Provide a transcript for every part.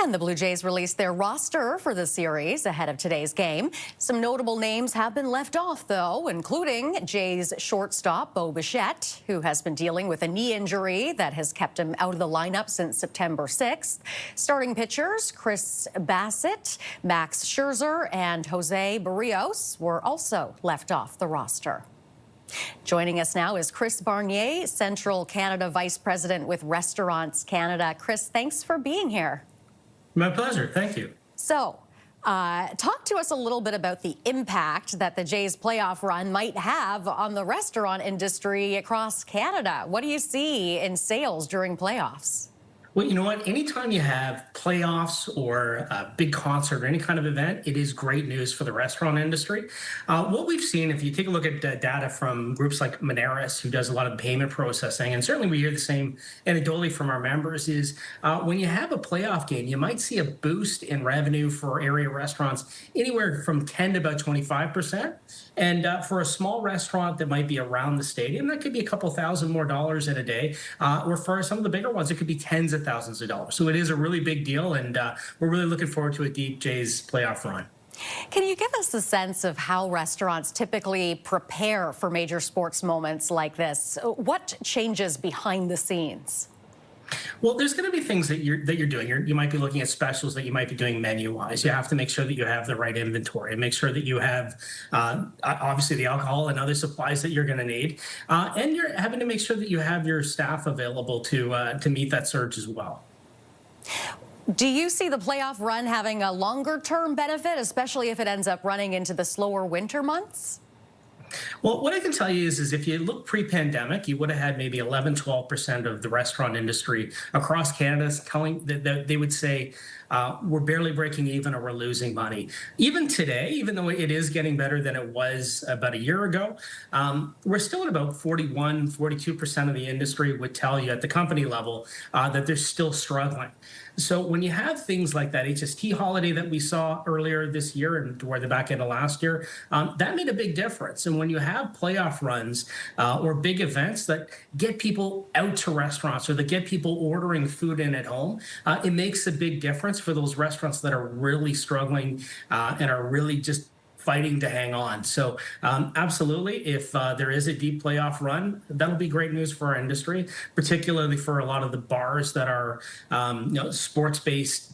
And the Blue Jays released their roster for the series ahead of today's game. Some notable names have been left off, though, including Jays shortstop Bo Bichette, who has been dealing with a knee injury that has kept him out of the lineup since September 6th. Starting pitchers Chris Bassett, Max Scherzer, and Jose Barrios were also left off the roster. Joining us now is Kris Barnier, Central Canada Vice President with Restaurants Canada. Kris, thanks for being here. My pleasure. Thank you. So, talk to us a little bit about the impact that the Jays playoff run might have on the restaurant industry across Canada. What do you see in sales during playoffs? Well, you know what? Anytime you have playoffs or a big concert or any kind of event, it is great news for the restaurant industry. What we've seen, if you take a look at data from groups like Moneris, who does a lot of payment processing, and certainly we hear the same anecdotally from our members, is when you have a playoff game, you might see a boost in revenue for area restaurants anywhere from 10 to about 25%. And for a small restaurant that might be around the stadium, that could be a couple thousand more dollars in a day. Or for some of the bigger ones, it could be tens of thousands of dollars. So it is a really big deal, and we're really looking forward to a deep Jays playoff run. Can you give us a sense of how restaurants typically prepare for major sports moments like this? What changes behind the scenes? Well, there's going to be things that you're doing. You might be looking at specials that you might be doing menu-wise. You have to make sure that you have the right inventory and make sure that you have obviously the alcohol and other supplies that you're going to need, and you're having to make sure that you have your staff available to meet that surge as well. Do you see the playoff run having a longer-term benefit, especially if it ends up running into the slower winter months? Well, what I can tell you is if you look pre-pandemic, you would have had maybe 11, 12% of the restaurant industry across Canada telling that they would say, we're barely breaking even or we're losing money. Even today, even though it is getting better than it was about a year ago, we're still at about 41, 42% of the industry would tell you at the company level that they're still struggling. So when you have things like that HST holiday that we saw earlier this year and toward the back end of last year, that made a big difference. And when you have playoff runs or big events that get people out to restaurants or that get people ordering food in at home, it makes a big difference for those restaurants that are really struggling and are really just fighting to hang on. So absolutely, if there is a deep playoff run, that'll be great news for our industry, particularly for a lot of the bars that are sports-based.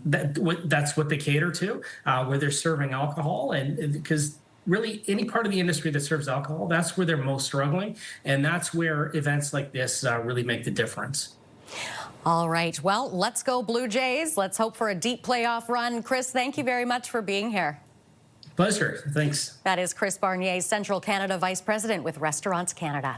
That's what they cater to, where they're serving alcohol, and because really any part of the industry that serves alcohol, that's where they're most struggling, and that's where events like this really make the difference. All right, well, let's go Blue Jays. Let's hope for a deep playoff run. Kris, thank you very much for being here. Pleasure. Thanks. That is Kris Barnier, Central Canada Vice President with Restaurants Canada.